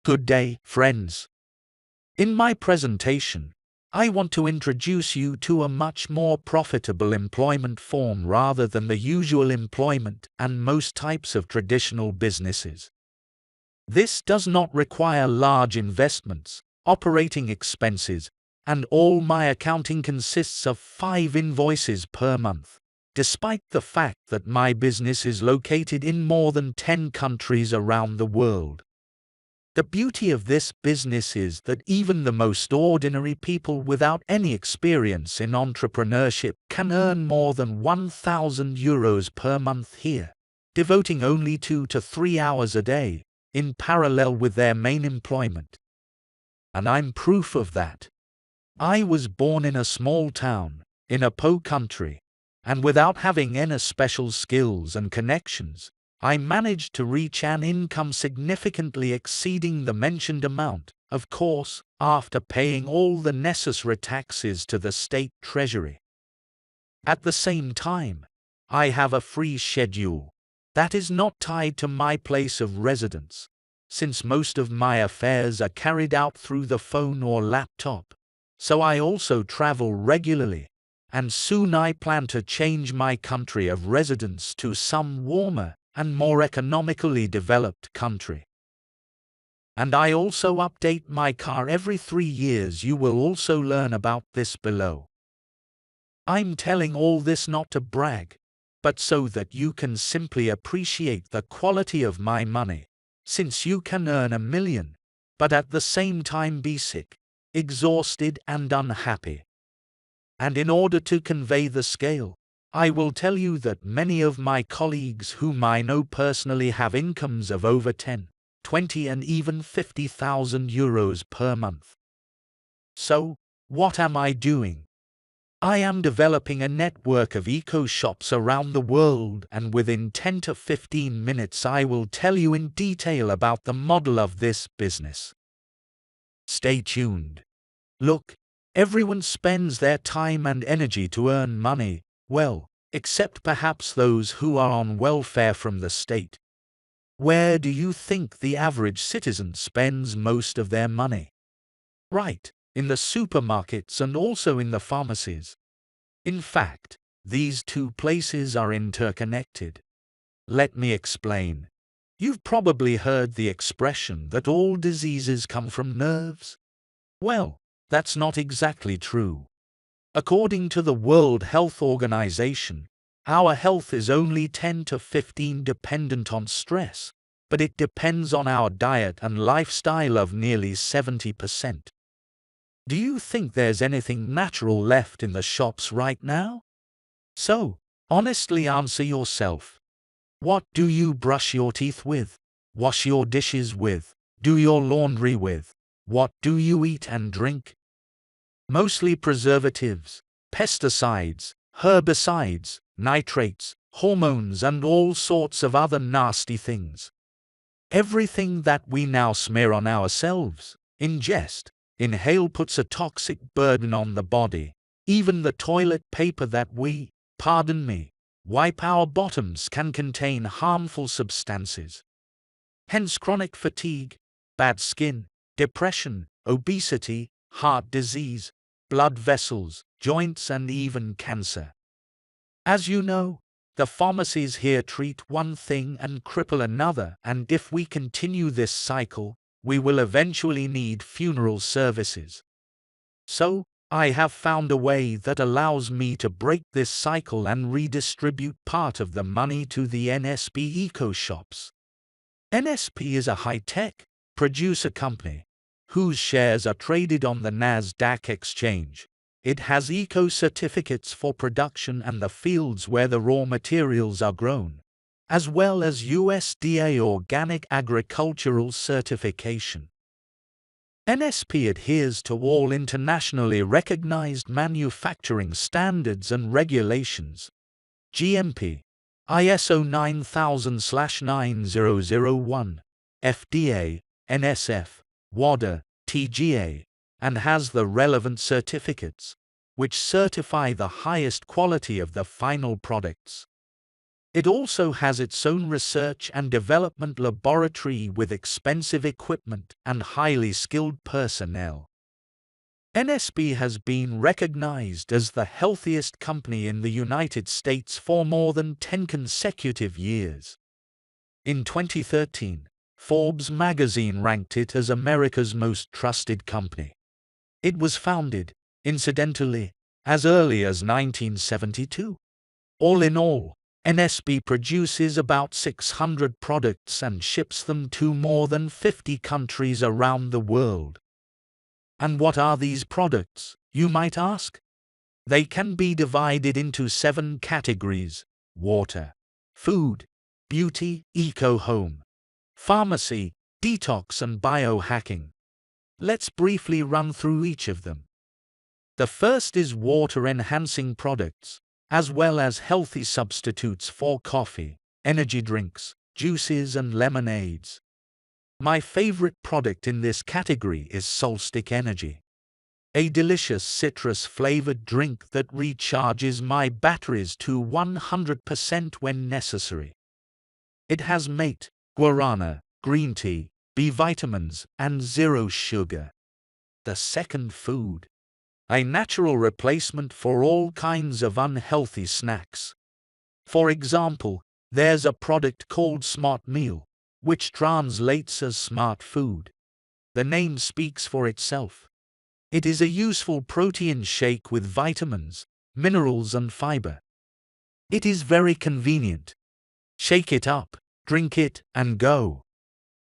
Good day, friends. In my presentation, I want to introduce you to a much more profitable employment form rather than the usual employment and most types of traditional businesses. This does not require large investments, operating expenses, and all my accounting consists of 5 invoices per month, despite the fact that my business is located in more than 10 countries around the world. The beauty of this business is that even the most ordinary people without any experience in entrepreneurship can earn more than €1,000 per month here, devoting only 2 to 3 hours a day, in parallel with their main employment. And I'm proof of that. I was born in a small town, in a poor country, and without having any special skills and connections, I managed to reach an income significantly exceeding the mentioned amount, of course, after paying all the necessary taxes to the state treasury. At the same time, I have a free schedule that is not tied to my place of residence, since most of my affairs are carried out through the phone or laptop, so I also travel regularly, and soon I plan to change my country of residence to some warmer and more economically developed country. And I also update my car every 3 years. You will also learn about this below. I'm telling all this not to brag, but so that you can simply appreciate the quality of my money, since you can earn $1 million, but at the same time be sick, exhausted and unhappy. And in order to convey the scale, I will tell you that many of my colleagues whom I know personally have incomes of over 10, 20 and even €50,000 per month. So, what am I doing? I am developing a network of eco-shops around the world, and within 10 to 15 minutes I will tell you in detail about the model of this business. Stay tuned. Look, everyone spends their time and energy to earn money, well, except perhaps those who are on welfare from the state. Where do you think the average citizen spends most of their money? Right, in the supermarkets and also in the pharmacies. In fact, these two places are interconnected. Let me explain. You've probably heard the expression that all diseases come from nerves. Well, that's not exactly true. According to the World Health Organization, our health is only 10 to 15% dependent on stress, but it depends on our diet and lifestyle of nearly 70%. Do you think there's anything natural left in the shops right now? So, honestly answer yourself. What do you brush your teeth with, wash your dishes with, do your laundry with? What do you eat and drink? Mostly preservatives, pesticides, herbicides, nitrates, hormones and all sorts of other nasty things. Everything that we now smear on ourselves, ingest, inhale puts a toxic burden on the body. Even the toilet paper that we, pardon me, wipe our bottoms can contain harmful substances. Hence chronic fatigue, bad skin, depression, obesity, heart disease, blood vessels, joints and even cancer. As you know, the pharmacies here treat one thing and cripple another, and if we continue this cycle, we will eventually need funeral services. So, I have found a way that allows me to break this cycle and redistribute part of the money to the NSP eco-shops. NSP is a high-tech producer company whose shares are traded on the NASDAQ exchange. It has eco-certificates for production and the fields where the raw materials are grown, as well as USDA organic agricultural certification. NSP adheres to all internationally recognized manufacturing standards and regulations. GMP, ISO 9000/9001, FDA, NSF, WADA, TGA, and has the relevant certificates, which certify the highest quality of the final products. It also has its own research and development laboratory with expensive equipment and highly skilled personnel. NSP has been recognized as the healthiest company in the United States for more than 10 consecutive years. In 2013, Forbes magazine ranked it as America's most trusted company. It was founded, incidentally, as early as 1972. All in all, NSP produces about 600 products and ships them to more than 50 countries around the world. And what are these products, you might ask? They can be divided into 7 categories: water, food, beauty, eco-home, pharmacy, detox and biohacking. Let's briefly run through each of them. The first is water-enhancing products, as well as healthy substitutes for coffee, energy drinks, juices and lemonades. My favorite product in this category is Solstick Energy, a delicious citrus-flavored drink that recharges my batteries to 100% when necessary. It has mate, guarana, green tea, B vitamins, and 0 sugar. The second, food, a natural replacement for all kinds of unhealthy snacks. For example, there's a product called Smart Meal, which translates as smart food. The name speaks for itself. It is a useful protein shake with vitamins, minerals and fiber. It is very convenient. Shake it up, drink it, and go.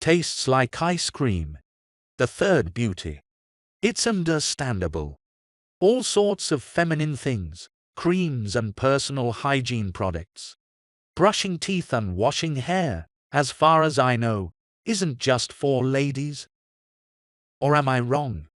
Tastes like ice cream. The third, beauty. It's understandable. All sorts of feminine things, creams and personal hygiene products. Brushing teeth and washing hair, as far as I know, isn't just for ladies. Or am I wrong?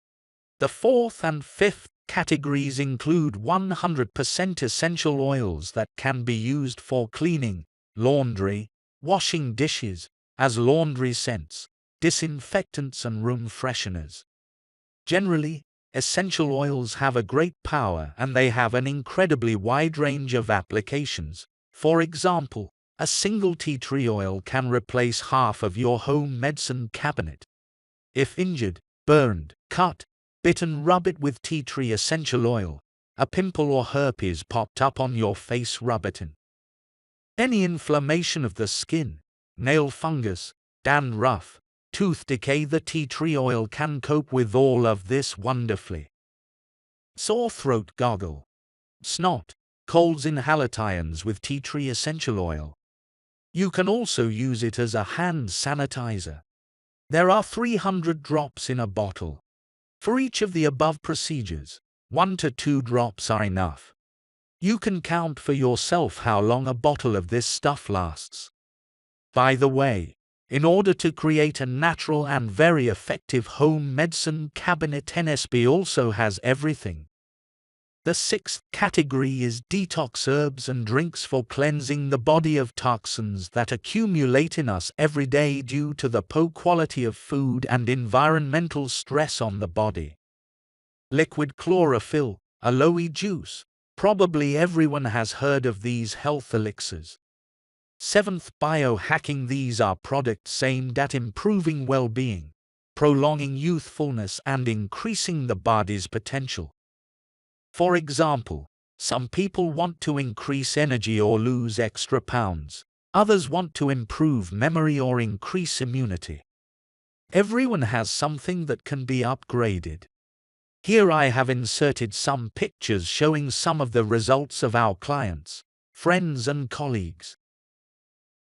The fourth and fifth categories include 100% essential oils that can be used for cleaning, laundry, washing dishes, as laundry scents, disinfectants and room fresheners. Generally, essential oils have a great power and they have an incredibly wide range of applications. For example, a single tea tree oil can replace half of your home medicine cabinet. If injured, burned, cut, bitten, rub it with tea tree essential oil. A pimple or herpes popped up on your face, rub it in. Any inflammation of the skin, nail fungus, dandruff, tooth decay, the tea tree oil can cope with all of this wonderfully. Sore throat, gargle, snot, colds, inhalation with tea tree essential oil. You can also use it as a hand sanitizer. There are 300 drops in a bottle. For each of the above procedures, 1 to 2 drops are enough. You can count for yourself how long a bottle of this stuff lasts. By the way, in order to create a natural and very effective home medicine cabinet, NSP also has everything. The sixth category is detox herbs and drinks for cleansing the body of toxins that accumulate in us every day due to the poor quality of food and environmental stress on the body. Liquid chlorophyll, aloe juice. Probably everyone has heard of these health elixirs. Seventh, biohacking. These are products aimed at improving well-being, prolonging youthfulness and increasing the body's potential. For example, some people want to increase energy or lose extra pounds. Others want to improve memory or increase immunity. Everyone has something that can be upgraded. Here I have inserted some pictures showing some of the results of our clients, friends and colleagues.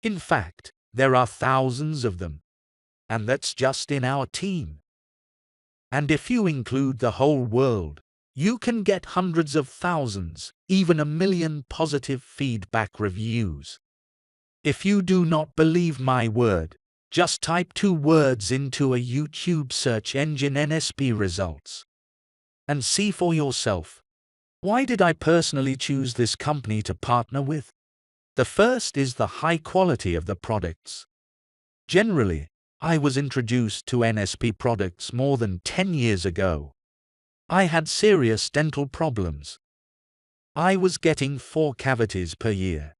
In fact, there are thousands of them. And that's just in our team. And if you include the whole world, you can get hundreds of thousands, even 1 million positive feedback reviews. If you do not believe my word, just type 2 words into a YouTube search engine, NSP results, and see for yourself. Why did I personally choose this company to partner with? The first is the high quality of the products. Generally, I was introduced to NSP products more than 10 years ago. I had serious dental problems. I was getting 4 cavities per year.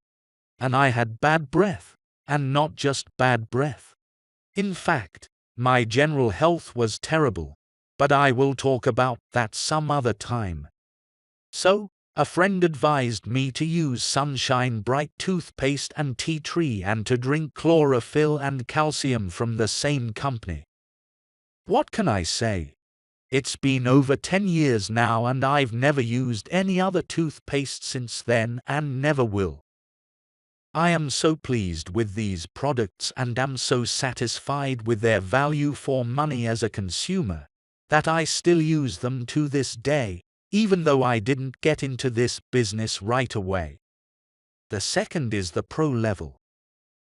and I had bad breath, and not just bad breath. In fact, my general health was terrible, but I will talk about that some other time. So, a friend advised me to use Sunshine Bright toothpaste and tea tree and to drink chlorophyll and calcium from the same company. What can I say? It's been over 10 years now and I've never used any other toothpaste since then and never will. I am so pleased with these products and am so satisfied with their value for money as a consumer that I still use them to this day, even though I didn't get into this business right away. The second is the pro level.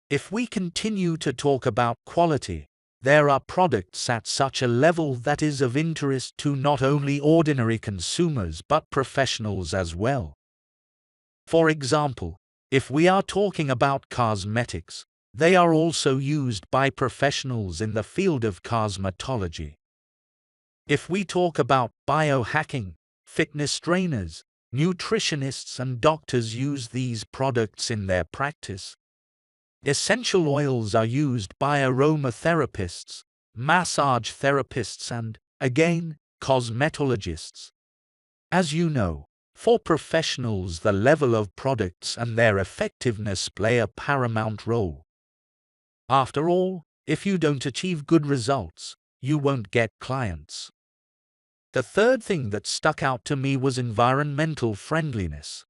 If we continue to talk about quality, there are products at such a level that is of interest to not only ordinary consumers but professionals as well. For example, if we are talking about cosmetics, they are also used by professionals in the field of cosmetology. If we talk about biohacking, fitness trainers, nutritionists and doctors use these products in their practice. Essential oils are used by aromatherapists, massage therapists and, again, cosmetologists. As you know, for professionals the level of products and their effectiveness play a paramount role. After all, if you don't achieve good results, you won't get clients. The third thing that stuck out to me was environmental friendliness.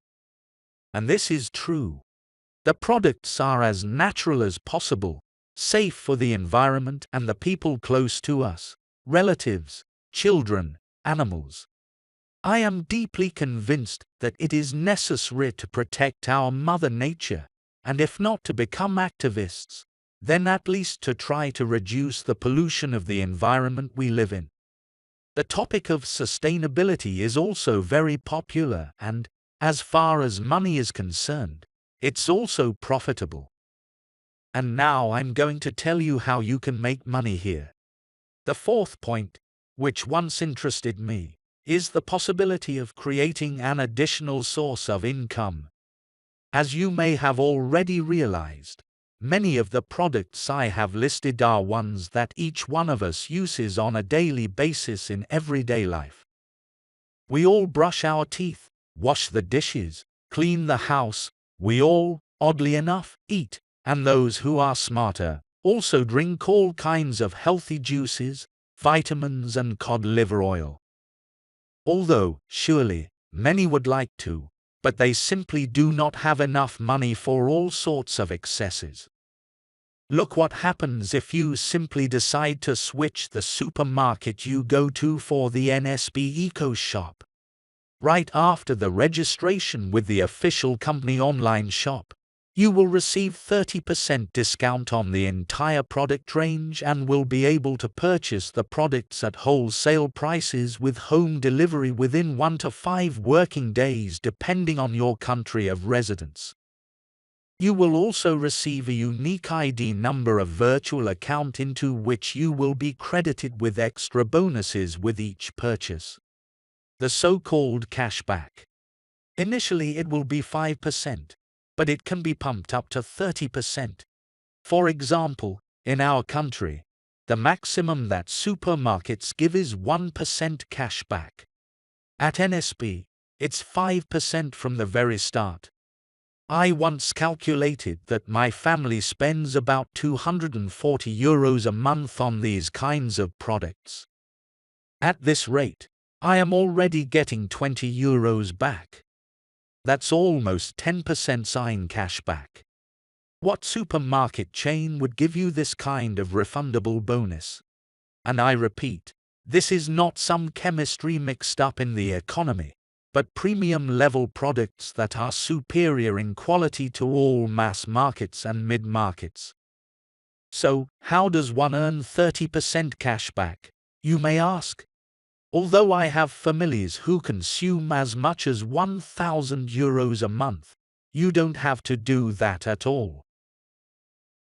And this is true. The products are as natural as possible, safe for the environment and the people close to us, relatives, children, animals. I am deeply convinced that it is necessary to protect our Mother Nature, and if not to become activists, then at least to try to reduce the pollution of the environment we live in. The topic of sustainability is also very popular and, as far as money is concerned, it's also profitable. And now I'm going to tell you how you can make money here. The fourth point, which once interested me, is the possibility of creating an additional source of income. As you may have already realized, many of the products I have listed are ones that each one of us uses on a daily basis in everyday life. We all brush our teeth, wash the dishes, clean the house, we all, oddly enough, eat, and those who are smarter also drink all kinds of healthy juices, vitamins and cod liver oil. Although, surely, many would like to, but they simply do not have enough money for all sorts of excesses. Look what happens if you simply decide to switch the supermarket you go to for the NSP Eco Shop. Right after the registration with the official company online shop, you will receive 30% discount on the entire product range and will be able to purchase the products at wholesale prices with home delivery within 1 to 5 working days depending on your country of residence. You will also receive a unique ID number, a virtual account into which you will be credited with extra bonuses with each purchase. The so-called cashback. Initially it will be 5%. But it can be pumped up to 30%. For example, in our country, the maximum that supermarkets give is 1% cashback. At NSP, it's 5% from the very start. I once calculated that my family spends about €240 a month on these kinds of products. At this rate, I am already getting €20 back. That's almost 10% sign cashback. What supermarket chain would give you this kind of refundable bonus? And I repeat, this is not some chemistry mixed up in the economy, but premium level products that are superior in quality to all mass markets and mid-markets. So, how does one earn 30% cashback, you may ask? Although I have families who consume as much as €1,000 a month, you don't have to do that at all.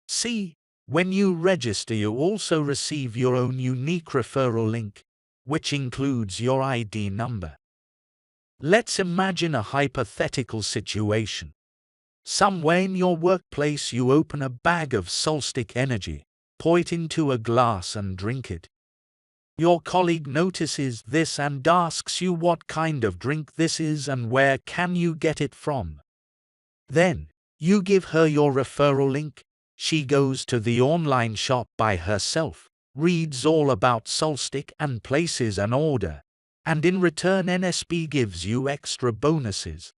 See, when you register you also receive your own unique referral link, which includes your ID number. Let's imagine a hypothetical situation. Somewhere in your workplace you open a bag of Solstick energy, pour it into a glass and drink it. Your colleague notices this and asks you what kind of drink this is and where can you get it from. Then, you give her your referral link. She goes to the online shop by herself, reads all about Solstick and places an order, and in return NSP gives you extra bonuses.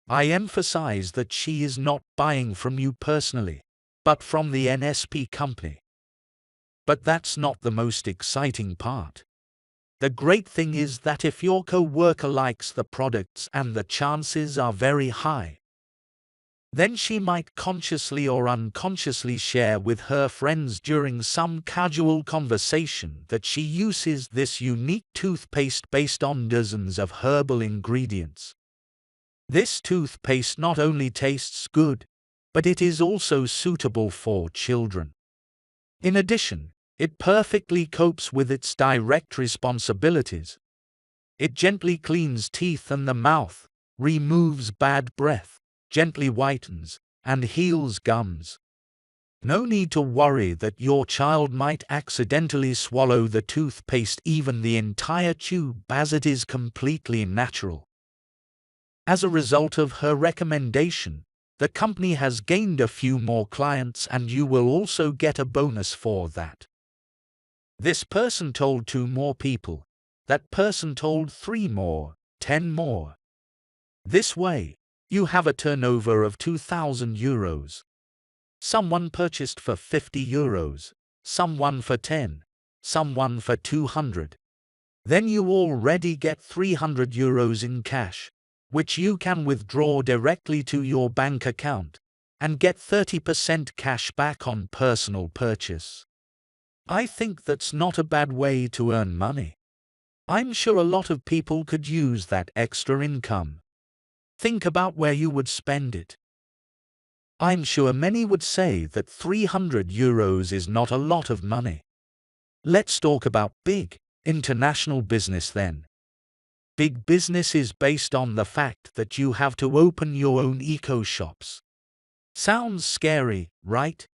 I emphasize that she is not buying from you personally, but from the NSP company. But that's not the most exciting part. The great thing is that if your co-worker likes the products, and the chances are very high, then she might consciously or unconsciously share with her friends during some casual conversation that she uses this unique toothpaste based on dozens of herbal ingredients. This toothpaste not only tastes good, but it is also suitable for children. In addition, it perfectly copes with its direct responsibilities. It gently cleans teeth and the mouth, removes bad breath, gently whitens, and heals gums. No need to worry that your child might accidentally swallow the toothpaste, even the entire tube, as it is completely natural. As a result of her recommendation, the company has gained a few more clients, and you will also get a bonus for that. This person told 2 more people. That person told 3 more, 10 more. This way, you have a turnover of 2,000 euros. Someone purchased for 50 euros, someone for 10, someone for 200. Then you already get 300 euros in cash, which you can withdraw directly to your bank account, and get 30% cash back on personal purchase. I think that's not a bad way to earn money. I'm sure a lot of people could use that extra income. Think about where you would spend it. I'm sure many would say that 300 euros is not a lot of money. Let's talk about big, international business then. Big business is based on the fact that you have to open your own eco-shops. Sounds scary, right?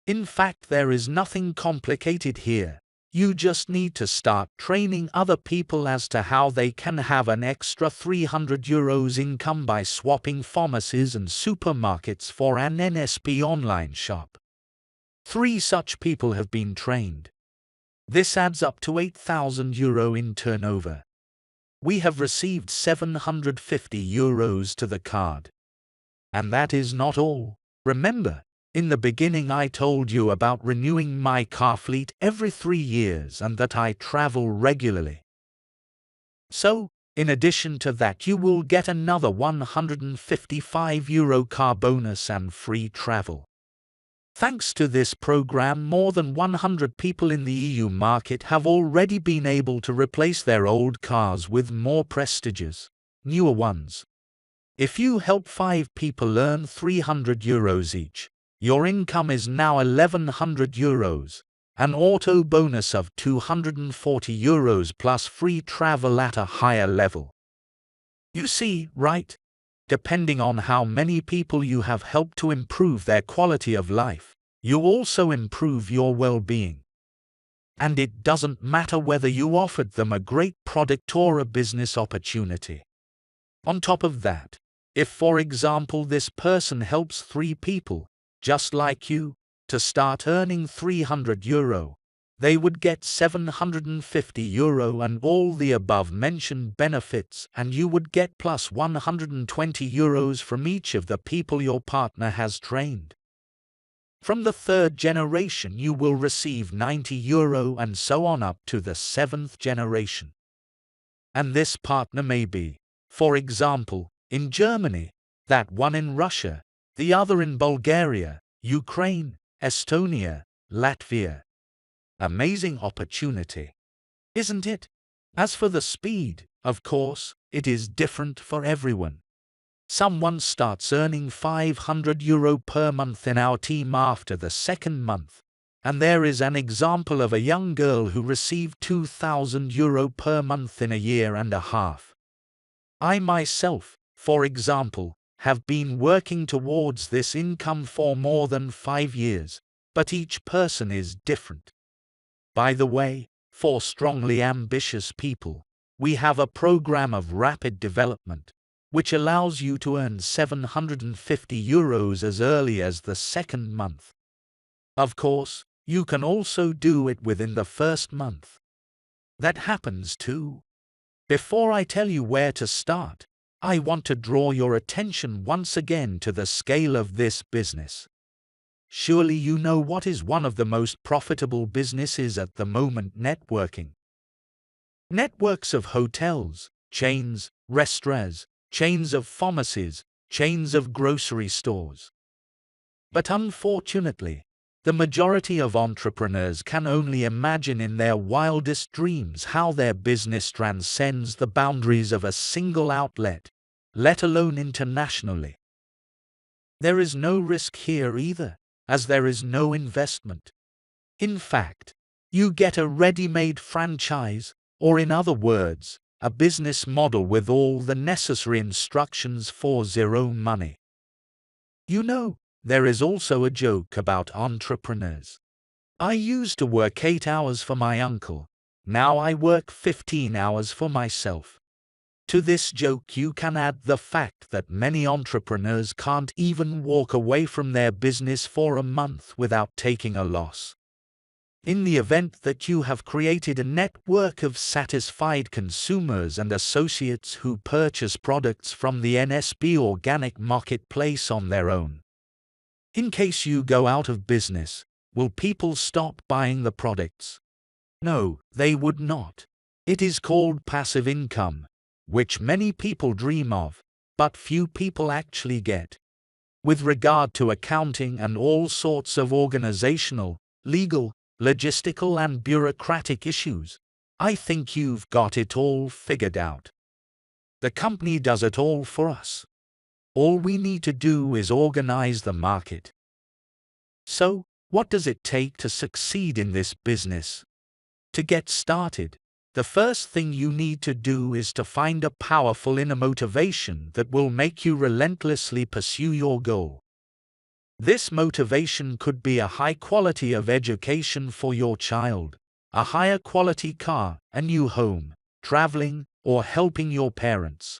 In fact, there is nothing complicated here. You just need to start training other people as to how they can have an extra 300 euros income by swapping pharmacies and supermarkets for an NSP online shop. 3 such people have been trained. This adds up to 8,000 euro in turnover. We have received 750 euros to the card. And that is not all. Remember, in the beginning I told you about renewing my car fleet every 3 years and that I travel regularly. So, in addition to that, you will get another 155 euro car bonus and free travel. Thanks to this program, more than 100 people in the EU market have already been able to replace their old cars with more prestigious, newer ones. If you help 5 people earn 300 euros each, your income is now 1,100 euros, an auto bonus of 240 euros plus free travel at a higher level. You see, right? Depending on how many people you have helped to improve their quality of life, you also improve your well-being. And it doesn't matter whether you offered them a great product or a business opportunity. On top of that, if for example this person helps 3 people, just like you, to start earning 300 euro, they would get 750 euro and all the above mentioned benefits, and you would get plus 120 euros from each of the people your partner has trained. From the 3rd generation you will receive 90 euro and so on up to the 7th generation. And this partner may be, for example, in Germany, that one in Russia, the other in Bulgaria, Ukraine, Estonia, Latvia. Amazing opportunity, isn't it? As for the speed, of course, it is different for everyone. Someone starts earning 500 euro per month in our team after the 2nd month, and there is an example of a young girl who received 2,000 euro per month in a year and a half. I myself, for example, have been working towards this income for more than 5 years, but each person is different. By the way, for strongly ambitious people, we have a program of rapid development, which allows you to earn €750 as early as the second month. Of course, you can also do it within the first month. That happens too. Before I tell you where to start, I want to draw your attention once again to the scale of this business. Surely you know what is one of the most profitable businesses at the moment: networking. Networks of hotels, chains, restaurants, chains of pharmacies, chains of grocery stores. But unfortunately, the majority of entrepreneurs can only imagine in their wildest dreams how their business transcends the boundaries of a single outlet, let alone internationally. There is no risk here either, as there is no investment. In fact, you get a ready-made franchise, or in other words, a business model with all the necessary instructions for zero money. You know, there is also a joke about entrepreneurs. I used to work 8 hours for my uncle, now I work 15 hours for myself. To this joke you can add the fact that many entrepreneurs can't even walk away from their business for a month without taking a loss. In the event that you have created a network of satisfied consumers and associates who purchase products from the NSP organic marketplace on their own. In case you go out of business, will people stop buying the products? No, they would not. It is called passive income, which many people dream of, but few people actually get. With regard to accounting and all sorts of organizational, legal, logistical and bureaucratic issues, I think you've got it all figured out. The company does it all for us. All we need to do is organize the market. So, what does it take to succeed in this business? To get started, the first thing you need to do is to find a powerful inner motivation that will make you relentlessly pursue your goal. This motivation could be a high quality of education for your child, a higher quality car, a new home, traveling, or helping your parents.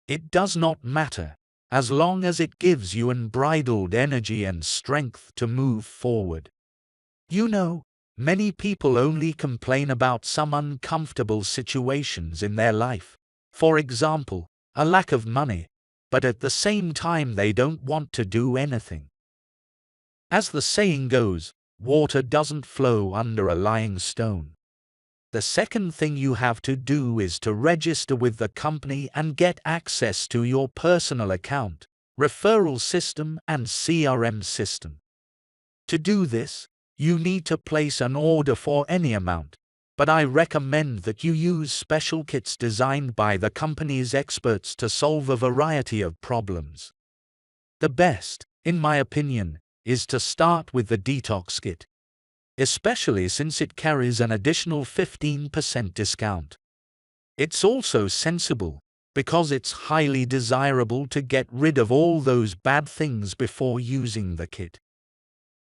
It does not matter, as long as it gives you unbridled energy and strength to move forward. You know, many people only complain about some uncomfortable situations in their life, for example, a lack of money, but at the same time they don't want to do anything. As the saying goes, water doesn't flow under a lying stone. The second thing you have to do is to register with the company and get access to your personal account, referral system and CRM system. To do this, you need to place an order for any amount, but I recommend that you use special kits designed by the company's experts to solve a variety of problems. The best, in my opinion, is to start with the detox kit, especially since it carries an additional 15% discount. It's also sensible, because it's highly desirable to get rid of all those bad things before using the kit.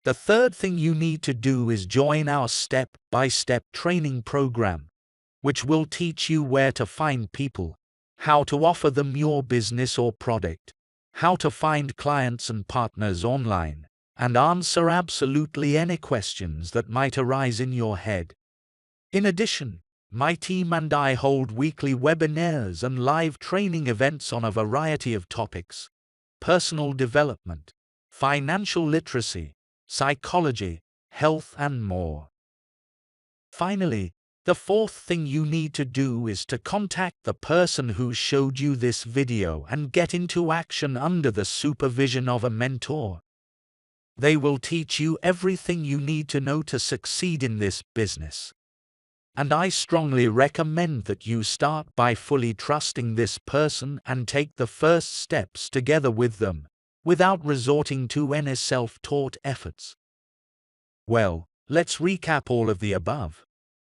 The third thing you need to do is join our step-by-step training program, which will teach you where to find people, how to offer them your business or product, how to find clients and partners online, and answer absolutely any questions that might arise in your head. In addition, my team and I hold weekly webinars and live training events on a variety of topics: personal development, financial literacy, psychology, health, and more. Finally, the fourth thing you need to do is to contact the person who showed you this video and get into action under the supervision of a mentor. They will teach you everything you need to know to succeed in this business. And I strongly recommend that you start by fully trusting this person and take the first steps together with them, without resorting to any self-taught efforts. Well, let's recap all of the above.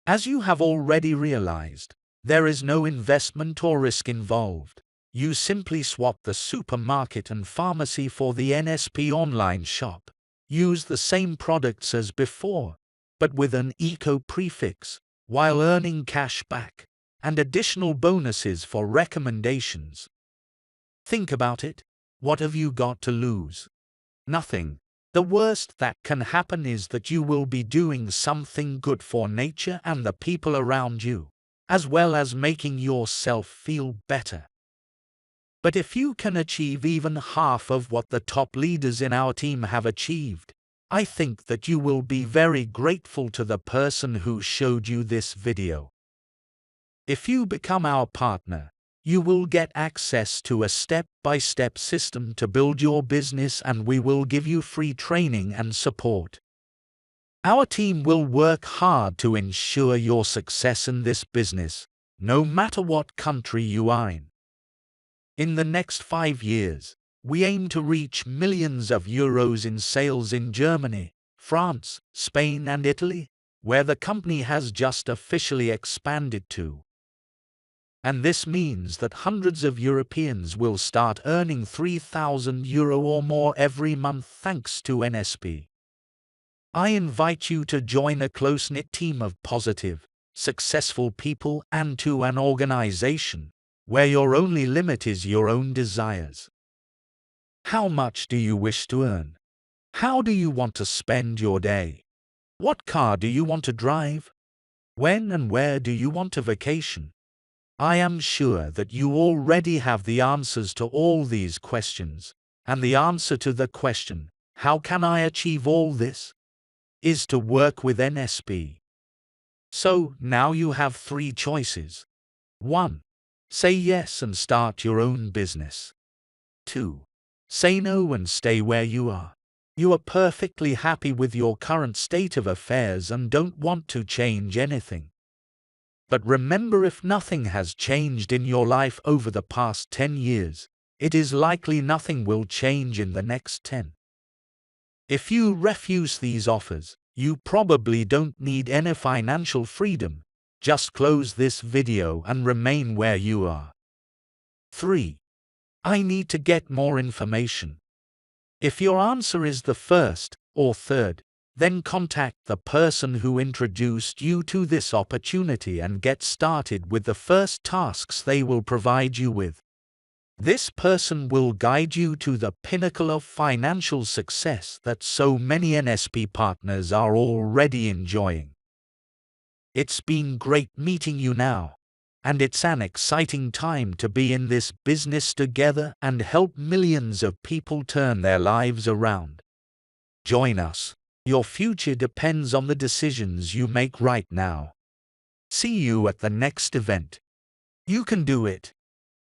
As you have already realized, there is no investment or risk involved. You simply swap the supermarket and pharmacy for the NSP online shop. Use the same products as before, but with an eco prefix, while earning cash back and additional bonuses for recommendations. Think about it. What have you got to lose? Nothing. The worst that can happen is that you will be doing something good for nature and the people around you, as well as making yourself feel better. But if you can achieve even half of what the top leaders in our team have achieved, I think that you will be very grateful to the person who showed you this video. If you become our partner, you will get access to a step-by-step system to build your business, and we will give you free training and support. Our team will work hard to ensure your success in this business, no matter what country you are in. In the next 5 years, we aim to reach millions of euros in sales in Germany, France, Spain, and Italy, where the company has just officially expanded to. And this means that hundreds of Europeans will start earning €3,000 or more every month thanks to NSP. I invite you to join a close-knit team of positive, successful people and to an organization where your only limit is your own desires. How much do you wish to earn? How do you want to spend your day? What car do you want to drive? When and where do you want to vacation? I am sure that you already have the answers to all these questions, and the answer to the question, how can I achieve all this, is to work with NSP. So, now you have 3 choices. 1. Say yes and start your own business. 2. Say no and stay where you are. You are perfectly happy with your current state of affairs and don't want to change anything. But remember, if nothing has changed in your life over the past 10 years, it is likely nothing will change in the next 10. If you refuse these offers, you probably don't need any financial freedom. Just close this video and remain where you are. 3. I need to get more information. If your answer is the first or third, then contact the person who introduced you to this opportunity and get started with the first tasks they will provide you with. This person will guide you to the pinnacle of financial success that so many NSP partners are already enjoying. It's been great meeting you now, and it's an exciting time to be in this business together and help millions of people turn their lives around. Join us. Your future depends on the decisions you make right now. See you at the next event. You can do it.